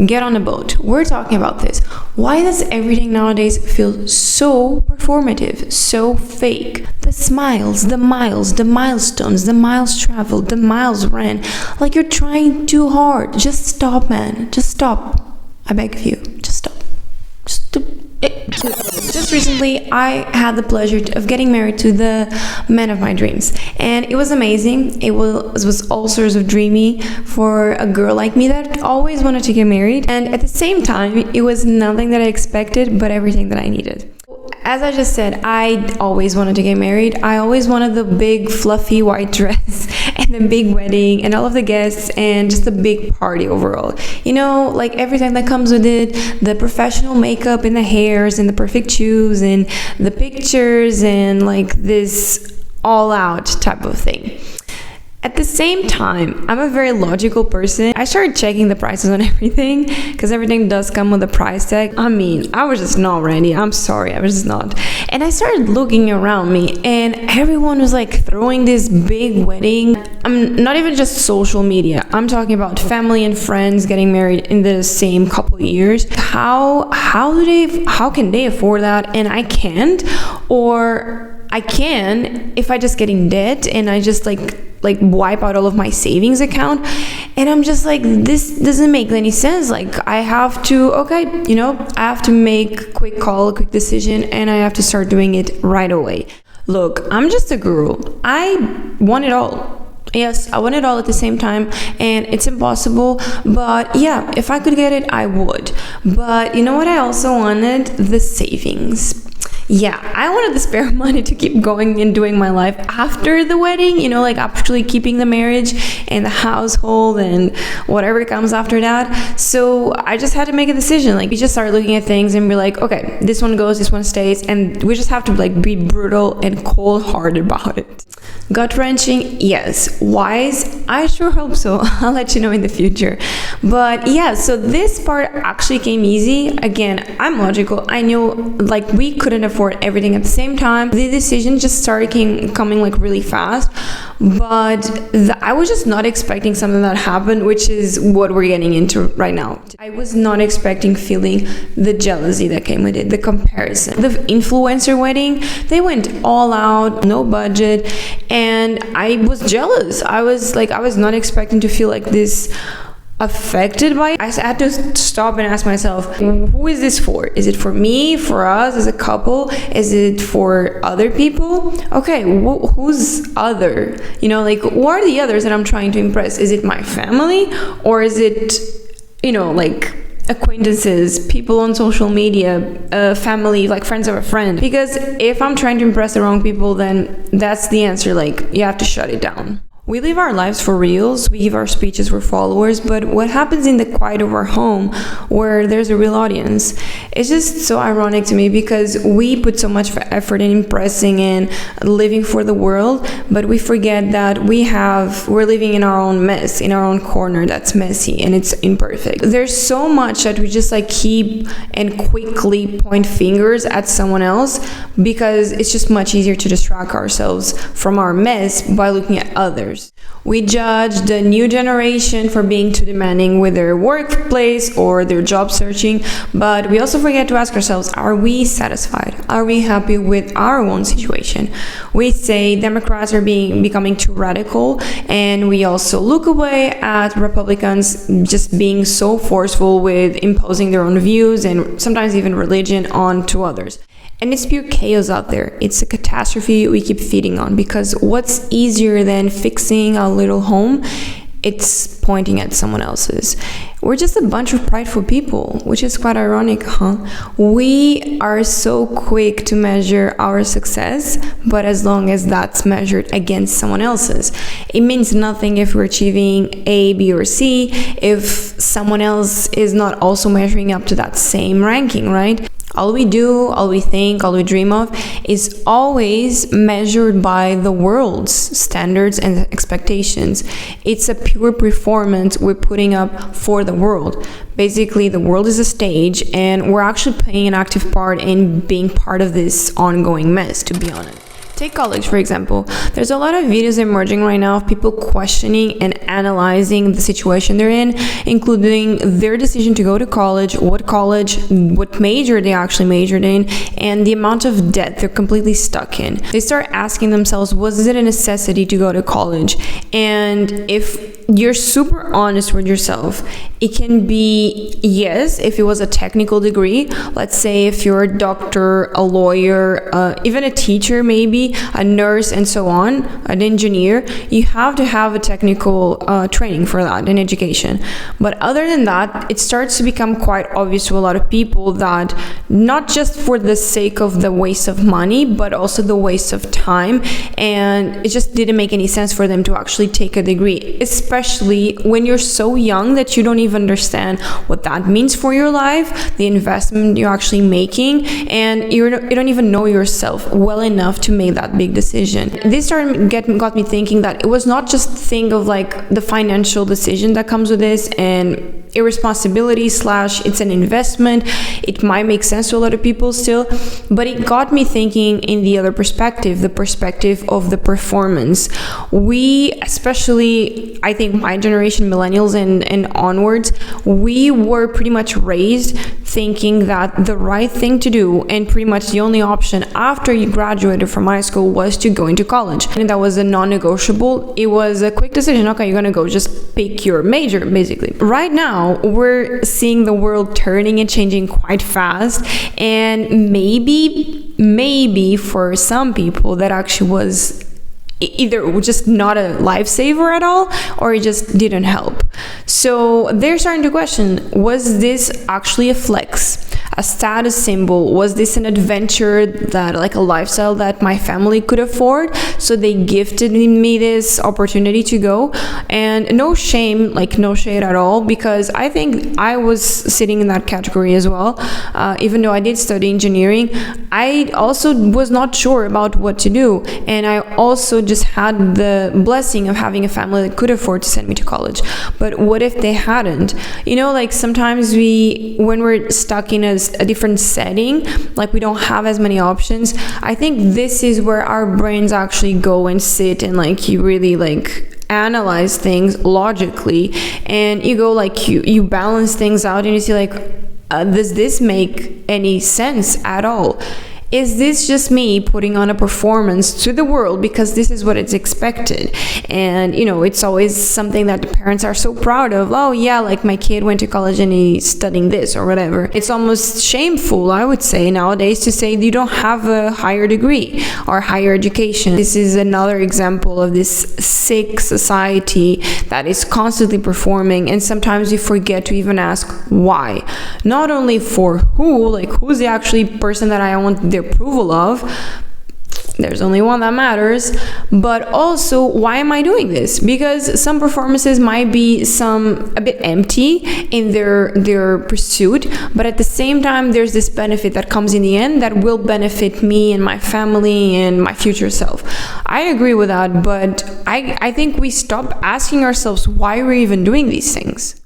get on a boat. We're talking about this. Why does everything nowadays feel so performative, so fake? The smiles, the miles, the milestones, the miles traveled, the miles ran. Like you're trying too hard. Just stop, man. Just stop. I beg of you. Just stop. Just recently, I had the pleasure of getting married to the man of my dreams, and it was amazing. It was all sorts of dreamy for a girl like me that always wanted to get married, and at the same time, it was nothing that I expected, but everything that I needed. As I just said, I always wanted to get married. I always wanted the big fluffy white dress and the big wedding and all of the guests and just a big party overall. You know, like everything that comes with it, the professional makeup and the hairs and the perfect shoes and the pictures and like this all out type of thing. At the same time, I'm a very logical person. I started checking the prices on everything because everything does come with a price tag. I mean, I was just not ready. I'm sorry, I was just not. And I started looking around me and everyone was like throwing this big wedding. I'm not even just social media. I'm talking about family and friends getting married in the same couple of years. How can they afford that and I can't? Or I can if I just get in debt and I just like wipe out all of my savings account, and I'm just like, this doesn't make any sense. Like I have to I have to make a quick call, a quick decision, and I have to start doing it right away. Look, I'm just a girl. I want it all. Yes, I want it all at the same time, and it's impossible, but yeah, if I could get it, I would. But you know what I also wanted? The savings. Yeah, I wanted the spare money to keep going and doing my life after the wedding, you know, like actually keeping the marriage and the household and whatever comes after that. So I just had to make a decision. Like we just started looking at things and be like, okay, this one goes, this one stays, and we just have to like be brutal and cold-hearted about it. Gut-wrenching, yes. Wise, I sure hope so. I'll let you know in the future. But yeah, so this part actually came easy. Again, I'm logical. I knew like we couldn't afford everything at the same time. The decision just started coming like really fast. But I was just not expecting something that happened, which is what we're getting into right now. I was not expecting feeling the jealousy that came with it, the comparison. The influencer wedding, they went all out, no budget, and I was jealous. I was not expecting to feel like this affected by it. I had to stop and ask myself, who is this for? Is it for me, for us as a couple? Is it for other people? Okay, who's other? You know, like who are the others that I'm trying to impress? Is it my family, or is it, you know, like acquaintances, people on social media, family, like friends of a friend? Because if I'm trying to impress the wrong people, then that's the answer. Like you have to shut it down. We live our lives for reels, we give our speeches for followers, but what happens in the quiet of our home where there's a real audience? It's just so ironic to me because we put so much effort in impressing and living for the world, but we forget that we're living in our own mess, in our own corner that's messy and it's imperfect. There's so much that we just like keep and quickly point fingers at someone else because it's just much easier to distract ourselves from our mess by looking at others. We judge the new generation for being too demanding with their workplace or their job searching, but we also forget to ask ourselves, are we satisfied? Are we happy with our own situation? We say Democrats are becoming too radical, and we also look away at Republicans just being so forceful with imposing their own views and sometimes even religion onto others. And it's pure chaos out there. It's a catastrophe we keep feeding on, because what's easier than fixing a little home? It's pointing at someone else's. We're just a bunch of prideful people, which is quite ironic, huh? We are so quick to measure our success, but as long as that's measured against someone else's. It means nothing if we're achieving A, B, or C if someone else is not also measuring up to that same ranking, right? All we do, all we think, all we dream of is always measured by the world's standards and expectations. It's a pure performance we're putting up for the world. Basically, the world is a stage, and we're actually playing an active part in being part of this ongoing mess, to be honest. Take college, for example. There's a lot of videos emerging right now of people questioning and analyzing the situation they're in, including their decision to go to college, what major they actually majored in, and the amount of debt they're completely stuck in. They start asking themselves, was it a necessity to go to college? And if you're super honest with yourself, it can be yes, if it was a technical degree. Let's say if you're a doctor, a lawyer, even a teacher, maybe a nurse, and so on, an engineer, you have to have a technical training for that in education. But other than that, it starts to become quite obvious to a lot of people that not just for the sake of the waste of money, but also the waste of time, and it just didn't make any sense for them to actually take a degree, especially when you're so young that you don't even understand what that means for your life, the investment you're actually making, and you don't even know yourself well enough to make that big decision. This got me thinking that it was not just a thing of like the financial decision that comes with this and irresponsibility / it's an investment. It might make sense to a lot of people still, but it got me thinking in the other perspective, the perspective of the performance. We, especially I think my generation, millennials and onwards, we were pretty much raised thinking that the right thing to do and pretty much the only option after you graduated from high school was to go into college. And that was a non-negotiable. It was a quick decision. Okay, you're gonna go just pick your major, basically. Right now, we're seeing the world turning and changing quite fast, and maybe for some people that actually was either just not a lifesaver at all, or it just didn't help. So they're starting to question, was this actually a flex, a status symbol? Was this an adventure, that like a lifestyle that my family could afford, so they gifted me this opportunity to go? And no shame, like no shade at all, because I think I was sitting in that category as well. Even though I did study engineering, I also was not sure about what to do, and I also just had the blessing of having a family that could afford to send me to college. But what if they hadn't? You know, like sometimes when we're stuck in a different setting, like we don't have as many options, I think this is where our brains actually go and sit and like you really like analyze things logically, and you go like you balance things out and you see like, does this make any sense at all? Is this just me putting on a performance to the world because this is what it's expected? And, you know, it's always something that the parents are so proud of. Oh, yeah, like my kid went to college and he's studying this or whatever. It's almost shameful, I would say, nowadays to say you don't have a higher degree or higher education. This is another example of this sick society that is constantly performing, and sometimes we forget to even ask why. Not only for who, like who's the actually person that I want their approval of, there's only one that matters, but also why am I doing this? Because some performances might be a bit empty in their pursuit, but at the same time there's this benefit that comes in the end that will benefit me and my family and my future self. I agree with that, but I think we stop asking ourselves why we're even doing these things.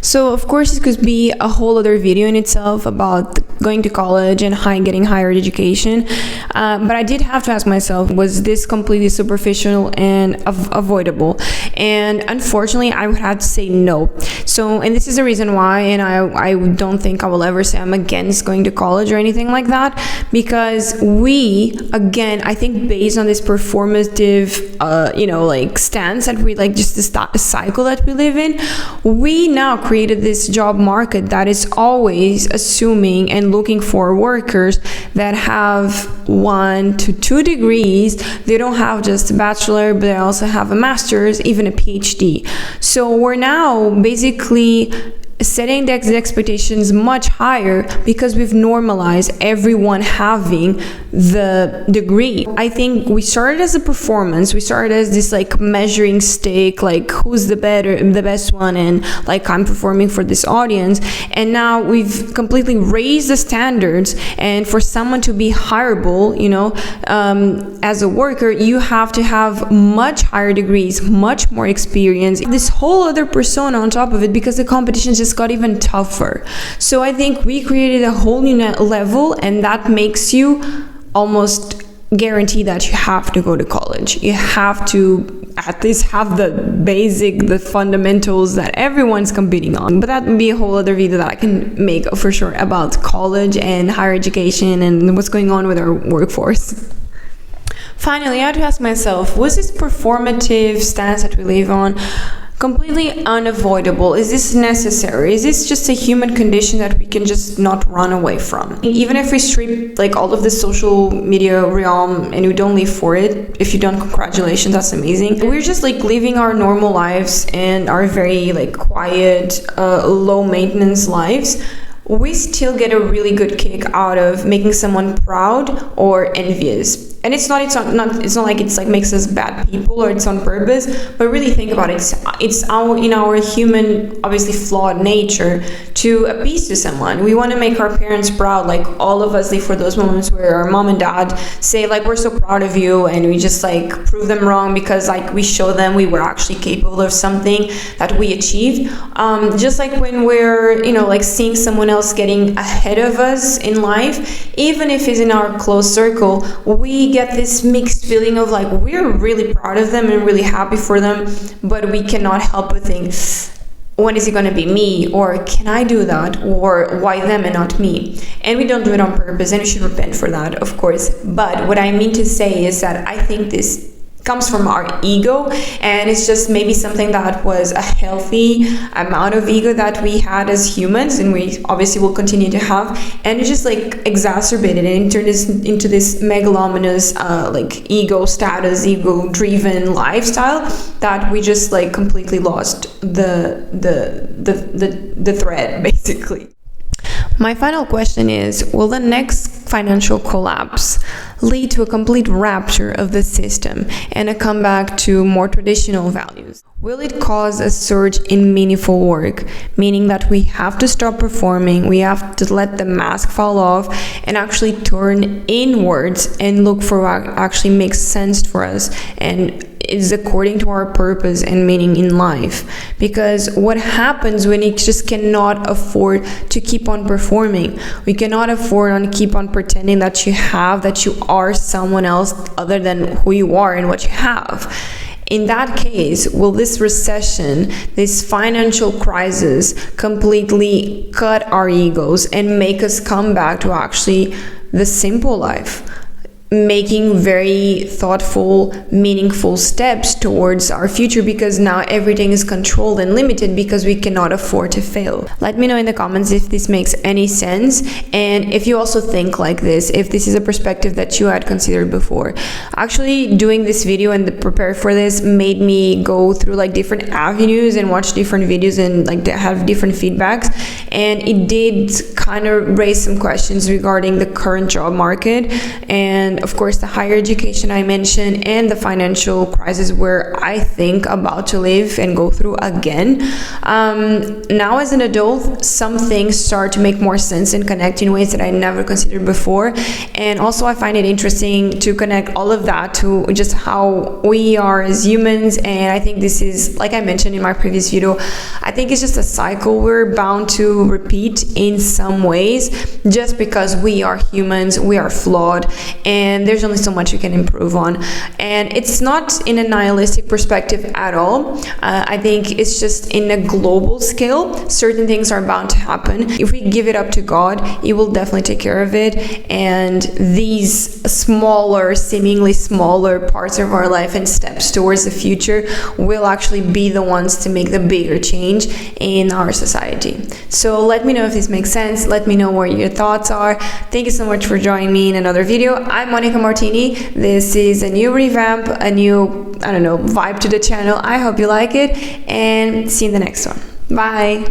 So of course it could be a whole other video in itself about going to college and getting higher education, but I did have to ask myself, was this completely superficial and avoidable? And unfortunately I would have to say no. So, and this is the reason why, and I don't think I will ever say I'm against going to college or anything like that, because we, again, I think based on this performative like stance that we like, just this cycle that we live in, we now created this job market that is always assuming and looking for workers that have 1 to 2 degrees. They don't have just a bachelor, but they also have a master's, even a PhD. So we're now basically setting the expectations much higher because we've normalized everyone having the degree. I think we started as a performance. We started as this like measuring stick, like who's the best one, and like I'm performing for this audience. And now we've completely raised the standards, and for someone to be hireable, as a worker, you have to have much higher degrees, much more experience, this whole other persona on top of it, because the competition just got even tougher. So I think we created a whole new level, and that makes you almost guarantee that you have to go to college. You have to at least have the fundamentals that everyone's competing on. But that would be a whole other video that I can make for sure about college and higher education and what's going on with our workforce. Finally, I had to ask myself, was this performative stance that we live on completely unavoidable? Is this necessary? Is this just a human condition that we can just not run away from? Even if we strip like all of the social media realm and we don't live for it, if you don't, congratulations, that's amazing. We're just like living our normal lives and our very like quiet, low maintenance lives. We still get a really good kick out of making someone proud or envious. And it's not like it's like makes us bad people or it's on purpose, but really think about it. It's in our human, obviously flawed nature to appease to someone. We want to make our parents proud. Like all of us live for those moments where our mom and dad say like, we're so proud of you, and we just like prove them wrong because like we show them we were actually capable of something that we achieved. Just like when we're, like seeing someone else getting ahead of us in life, even if it's in our close circle, we get this mixed feeling of like we're really proud of them and really happy for them, but we cannot help but think, when is it going to be me? Or can I do that? Or why them and not me? And we don't do it on purpose, and we should repent for that, of course. But what I mean to say is that I think this comes from our ego, and it's just maybe something that was a healthy amount of ego that we had as humans, and we obviously will continue to have, and it just like exacerbated and turned this into this megalomanous like ego driven lifestyle that we just like completely lost the thread, basically. My final question is, will the next financial collapse lead to a complete rupture of the system and a comeback to more traditional values? Will it cause a surge in meaningful work, meaning that we have to stop performing, we have to let the mask fall off and actually turn inwards and look for what actually makes sense for us and is according to our purpose and meaning in life? Because what happens when you just cannot afford to keep on performing? We cannot afford to keep on pretending that you are someone else other than who you are and what you have. In that case, will this recession, this financial crisis, completely cut our egos and make us come back to actually the simple life? Making very thoughtful, meaningful steps towards our future, because now everything is controlled and limited because we cannot afford to fail. Let me know in the comments if this makes any sense, and if you also think like this, if this is a perspective that you had considered before. Actually, doing this video and prepare for this made me go through like different avenues and watch different videos and like have different feedbacks, and it did kind of raise some questions regarding the current job market, and of course the higher education I mentioned, and the financial crisis we're, I think, about to live and go through again. Now as an adult, some things start to make more sense and connect in ways that I never considered before, and also I find it interesting to connect all of that to just how we are as humans. And I think this is, like I mentioned in my previous video, I think it's just a cycle we're bound to repeat in some ways, just because we are humans, we are flawed, and there's only so much you can improve on. And it's not in a nihilistic perspective at all. I think it's just in a global scale, certain things are bound to happen. If we give it up to God, He will definitely take care of it, and these seemingly smaller parts of our life and steps towards the future will actually be the ones to make the bigger change in our society. So let me know if this makes sense. Let me know what your thoughts are. Thank you so much for joining me in another video. I'm Monica Martini. This is a new revamp, a new, vibe to the channel. I hope you like it, and see you in the next one. Bye.